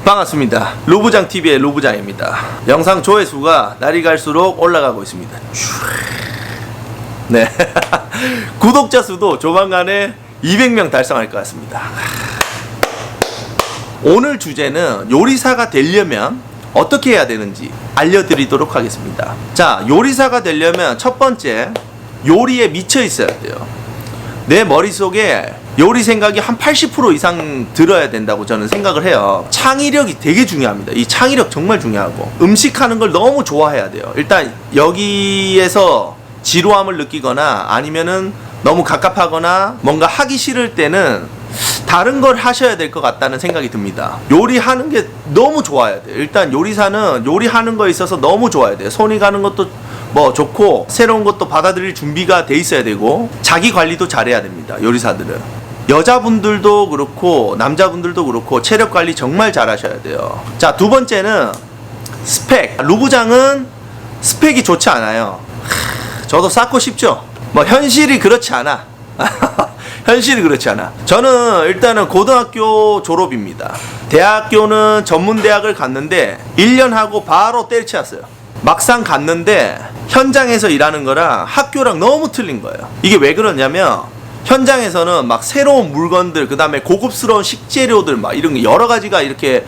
반갑습니다. 루부장TV의 루부장입니다. 영상 조회수가 날이 갈수록 올라가고 있습니다. 네. 구독자 수도 조만간에 200명 달성할 것 같습니다. 오늘 주제는 요리사가 되려면 어떻게 해야 되는지 알려드리도록 하겠습니다. 자, 요리사가 되려면 첫 번째, 요리에 미쳐 있어야 돼요. 내 머릿속에 요리 생각이 한 80% 이상 들어야 된다고 저는 생각을 해요. 창의력이 되게 중요합니다. 이 창의력 정말 중요하고, 음식하는 걸 너무 좋아해야 돼요. 일단 여기에서 지루함을 느끼거나 아니면은 너무 갑갑하거나 뭔가 하기 싫을 때는 다른 걸 하셔야 될 것 같다는 생각이 듭니다. 요리하는 게 너무 좋아야 돼요. 일단 요리사는 요리하는 거에 있어서 너무 좋아야 돼요. 손이 가는 것도 뭐 좋고, 새로운 것도 받아들일 준비가 돼 있어야 되고, 자기 관리도 잘해야 됩니다. 요리사들은 여자분들도 그렇고 남자분들도 그렇고 체력 관리 정말 잘 하셔야 돼요. 자, 두 번째는 스펙. 루부장은 스펙이 좋지 않아요. 저도 쌓고 싶죠. 뭐 현실이 그렇지 않아. 현실이 그렇지 않아. 저는 일단은 고등학교 졸업입니다. 대학교는 전문대학을 갔는데 1년 하고 바로 때려치웠어요. 막상 갔는데 현장에서 일하는 거랑 학교랑 너무 틀린 거예요. 이게 왜 그러냐면, 현장에서는 막 새로운 물건들, 그 다음에 고급스러운 식재료들 막 이런 게 여러 가지가 이렇게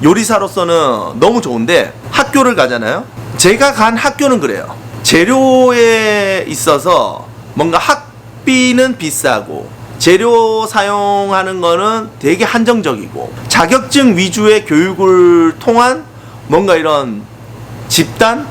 요리사로서는 너무 좋은데, 학교를 가잖아요. 제가 간 학교는 그래요. 재료에 있어서 뭔가 학비는 비싸고 재료 사용하는 거는 되게 한정적이고, 자격증 위주의 교육을 통한 뭔가 이런 집단?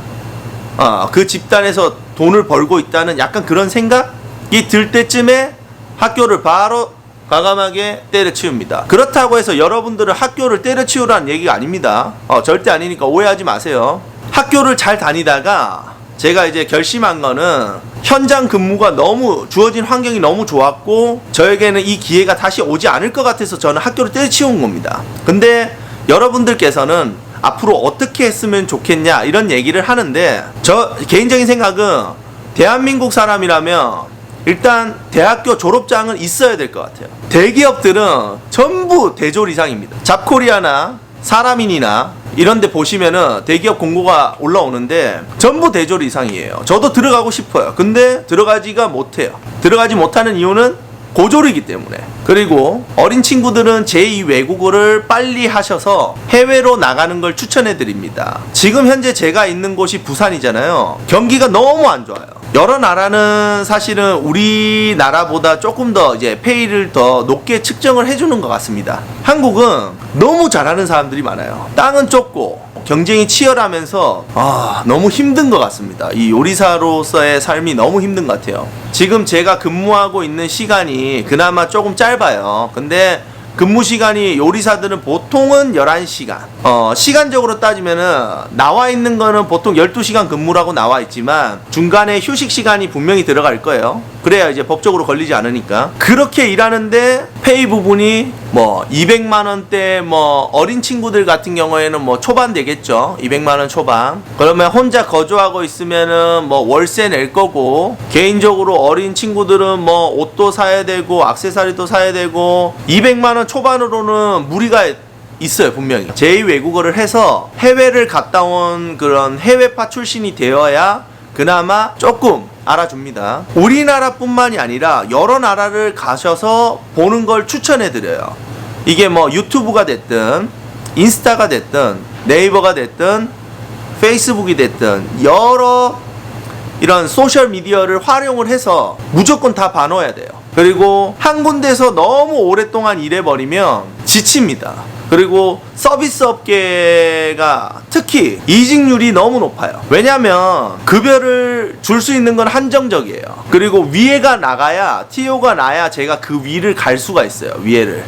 그 집단에서 돈을 벌고 있다는 약간 그런 생각이 들 때쯤에 학교를 바로 과감하게 때려치웁니다. 그렇다고 해서 여러분들은 학교를 때려치우라는 얘기가 아닙니다. 절대 아니니까 오해하지 마세요. 학교를 잘 다니다가 제가 이제 결심한 거는, 현장 근무가 너무, 주어진 환경이 너무 좋았고 저에게는 이 기회가 다시 오지 않을 것 같아서 저는 학교를 때려치운 겁니다. 근데 여러분들께서는 앞으로 어떻게 했으면 좋겠냐 이런 얘기를 하는데, 저 개인적인 생각은 대한민국 사람이라면 일단 대학교 졸업장은 있어야 될 것 같아요. 대기업들은 전부 대졸이상입니다. 잡코리아나 사람인이나 이런데 보시면은 대기업 공고가 올라오는데 전부 대졸 이상이에요. 저도 들어가고 싶어요. 근데 들어가지가 못해요. 들어가지 못하는 이유는 고졸이기 때문에. 그리고 어린 친구들은 제2 외국어를 빨리 하셔서 해외로 나가는 걸 추천해 드립니다. 지금 현재 제가 있는 곳이 부산이잖아요. 경기가 너무 안 좋아요. 여러 나라는 사실은 우리나라보다 조금 더 이제 페이를 더 높게 측정을 해주는 것 같습니다. 한국은 너무 잘하는 사람들이 많아요. 땅은 좁고 경쟁이 치열하면서 너무 힘든 것 같습니다. 이 요리사로서의 삶이 너무 힘든 것 같아요. 지금 제가 근무하고 있는 시간이 그나마 조금 짧아요. 근데 근무 시간이 요리사들은 보통은 11시간. 시간적으로 따지면은 나와 있는 거는 보통 12시간 근무라고 나와 있지만 중간에 휴식 시간이 분명히 들어갈 거예요. 그래야 이제 법적으로 걸리지 않으니까. 그렇게 일하는데 페이 부분이 뭐 200만 원대, 뭐 어린 친구들 같은 경우에는 뭐 초반 되겠죠. 200만 원 초반. 그러면 혼자 거주하고 있으면은 뭐 월세 낼 거고, 개인적으로 어린 친구들은 뭐 옷도 사야 되고 액세서리도 사야 되고, 200만 원 초반으로는 무리가 있어요. 분명히 제2 외국어를 해서 해외를 갔다 온 그런 해외파 출신이 되어야 그나마 조금 알아줍니다. 우리나라뿐만이 아니라 여러 나라를 가셔서 보는 걸 추천해 드려요. 이게 뭐 유튜브가 됐든 인스타가 됐든 네이버가 됐든 페이스북이 됐든 여러 이런 소셜 미디어를 활용을 해서 무조건 다 봐놓아야 돼요. 그리고 한 군데서 너무 오랫동안 일해버리면 지칩니다. 그리고 서비스 업계가 특히 이직률이 너무 높아요. 왜냐면 급여를 줄 수 있는 건 한정적이에요. 그리고 위에가 나가야, TO가 나야 제가 그 위를 갈 수가 있어요. 위에를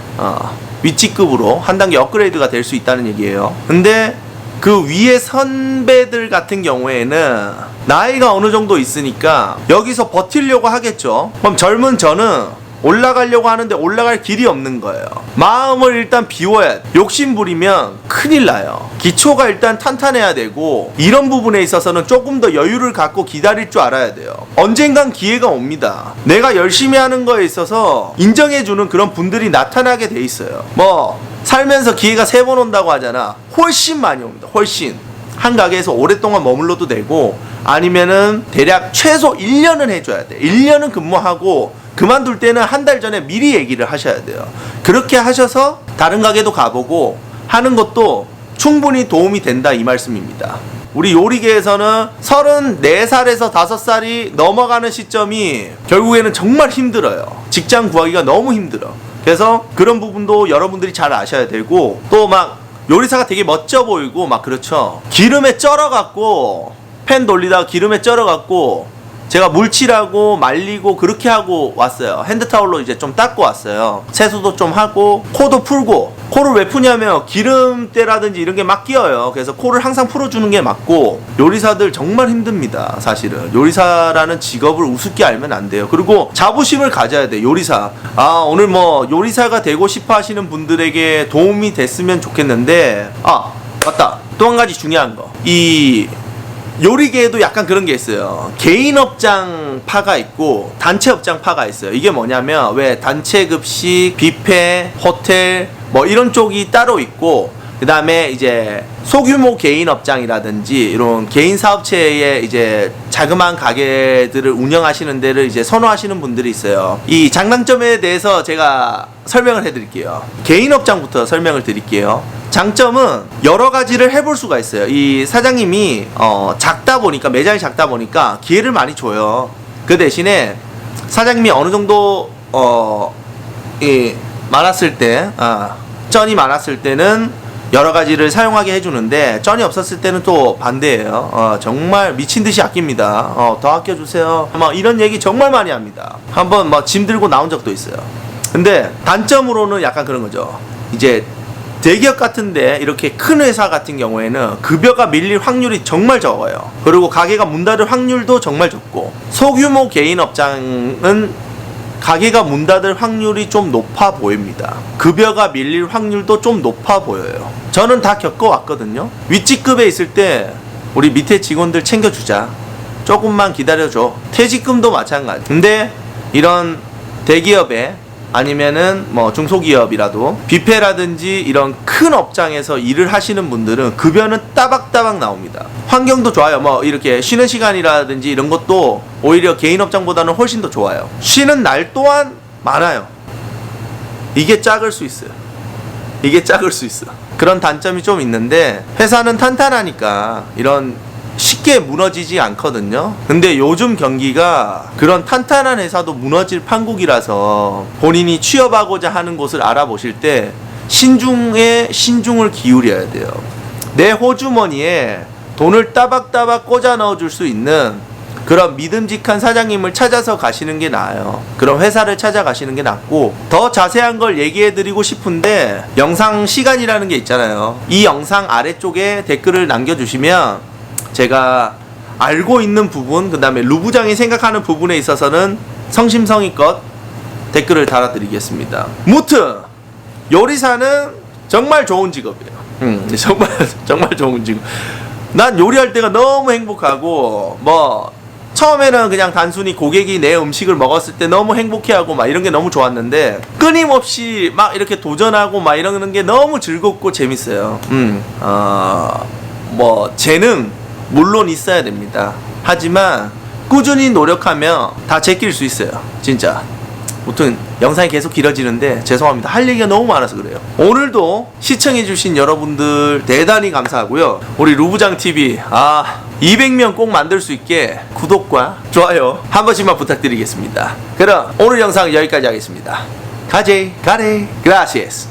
위치급으로 한 단계 업그레이드가 될 수 있다는 얘기예요. 근데 그 위에 선배들 같은 경우에는 나이가 어느 정도 있으니까 여기서 버티려고 하겠죠. 그럼 젊은 저는 올라가려고 하는데 올라갈 길이 없는 거예요. 마음을 일단 비워야 돼. 욕심 부리면 큰일 나요. 기초가 일단 탄탄해야 되고, 이런 부분에 있어서는 조금 더 여유를 갖고 기다릴 줄 알아야 돼요. 언젠간 기회가 옵니다. 내가 열심히 하는 거에 있어서 인정해주는 그런 분들이 나타나게 돼 있어요. 뭐 살면서 기회가 3번 온다고 하잖아. 훨씬 많이 옵니다. 훨씬. 한 가게에서 오랫동안 머물러도 되고, 아니면은 대략 최소 1년은 해줘야 돼. 1년은 근무하고 그만둘 때는 한 달 전에 미리 얘기를 하셔야 돼요. 그렇게 하셔서 다른 가게도 가보고 하는 것도 충분히 도움이 된다, 이 말씀입니다. 우리 요리계에서는 34살에서 5살이 넘어가는 시점이 결국에는 정말 힘들어요. 직장 구하기가 너무 힘들어. 그래서 그런 부분도 여러분들이 잘 아셔야 되고, 또 막 요리사가 되게 멋져 보이고 막 그렇죠. 기름에 쩔어갖고, 팬 돌리다가 기름에 쩔어갖고 제가 물칠하고 말리고 그렇게 하고 왔어요. 핸드타올로 이제 좀 닦고 왔어요. 세수도 좀 하고 코도 풀고. 코를 왜 푸냐면 기름때라든지 이런 게 막 끼어요. 그래서 코를 항상 풀어주는 게 맞고. 요리사들 정말 힘듭니다. 사실은 요리사라는 직업을 우습게 알면 안 돼요. 그리고 자부심을 가져야 돼. 요리사, 아 오늘 뭐 요리사가 되고 싶어 하시는 분들에게 도움이 됐으면 좋겠는데, 아 맞다, 또 한 가지 중요한 거, 이 요리계에도 약간 그런 게 있어요. 개인 업장 파가 있고 단체 업장 파가 있어요. 이게 뭐냐면, 왜 단체 급식, 뷔페, 호텔 뭐 이런 쪽이 따로 있고, 그 다음에 이제 소규모 개인 업장이라든지 이런 개인 사업체에 이제 자그마한 가게들을 운영하시는 데를 이제 선호하시는 분들이 있어요. 이 장단점에 대해서 제가 설명을 해드릴게요. 개인 업장부터 설명을 드릴게요. 장점은 여러 가지를 해볼 수가 있어요. 이 사장님이 작다 보니까, 매장이 작다 보니까 기회를 많이 줘요. 그 대신에 사장님이 어느 정도 많았을 때, 쩐이 많았을 때는 여러 가지를 사용하게 해주는데, 쩐이 없었을 때는 또 반대예요. 정말 미친 듯이 아낍니다. 더 아껴주세요. 막 이런 얘기 정말 많이 합니다. 한번 막 짐 들고 나온 적도 있어요. 근데 단점으로는 약간 그런 거죠. 이제 대기업 같은데 이렇게 큰 회사 같은 경우에는 급여가 밀릴 확률이 정말 적어요. 그리고 가게가 문 닫을 확률도 정말 적고, 소규모 개인 업장은 가게가 문 닫을 확률이 좀 높아 보입니다. 급여가 밀릴 확률도 좀 높아 보여요. 저는 다 겪어왔거든요. 윗직급에 있을 때 우리 밑에 직원들 챙겨주자, 조금만 기다려줘, 퇴직금도 마찬가지. 근데 이런 대기업에, 아니면은 뭐 중소기업이라도 뷔페라든지 이런 큰 업장에서 일을 하시는 분들은 급여는 따박따박 나옵니다. 환경도 좋아요. 뭐 이렇게 쉬는 시간이라든지 이런 것도 오히려 개인 업장보다는 훨씬 더 좋아요. 쉬는 날 또한 많아요. 이게 작을 수 있어요. 이게 작을 수 있어. 그런 단점이 좀 있는데, 회사는 탄탄하니까 이런 쉽게 무너지지 않거든요. 근데 요즘 경기가 그런 탄탄한 회사도 무너질 판국이라서, 본인이 취업하고자 하는 곳을 알아보실 때 신중에 신중을 기울여야 돼요. 내 호주머니에 돈을 따박따박 꽂아 넣어줄 수 있는 그런 믿음직한 사장님을 찾아서 가시는 게 나아요. 그런 회사를 찾아가시는 게 낫고, 더 자세한 걸 얘기해드리고 싶은데 영상 시간이라는 게 있잖아요. 이 영상 아래쪽에 댓글을 남겨주시면 제가 알고 있는 부분, 그 다음에 루부장이 생각하는 부분에 있어서는 성심성의껏 댓글을 달아드리겠습니다. 무튼 요리사는 정말 좋은 직업이에요. 정말 좋은 직업. 난 요리할 때가 너무 행복하고, 뭐 처음에는 그냥 단순히 고객이 내 음식을 먹었을 때 너무 행복해하고 막 이런 게 너무 좋았는데, 끊임없이 막 이렇게 도전하고 막 이러는 게 너무 즐겁고 재밌어요. 뭐 재능 물론 있어야 됩니다. 하지만 꾸준히 노력하면 다 제낄 수 있어요. 진짜. 아무튼 영상이 계속 길어지는데 죄송합니다. 할 얘기가 너무 많아서 그래요. 오늘도 시청해주신 여러분들 대단히 감사하고요. 우리 루부장TV 200명 꼭 만들 수 있게 구독과 좋아요 한 번씩만 부탁드리겠습니다. 그럼 오늘 영상 여기까지 하겠습니다. 가제 가레 그라시에스.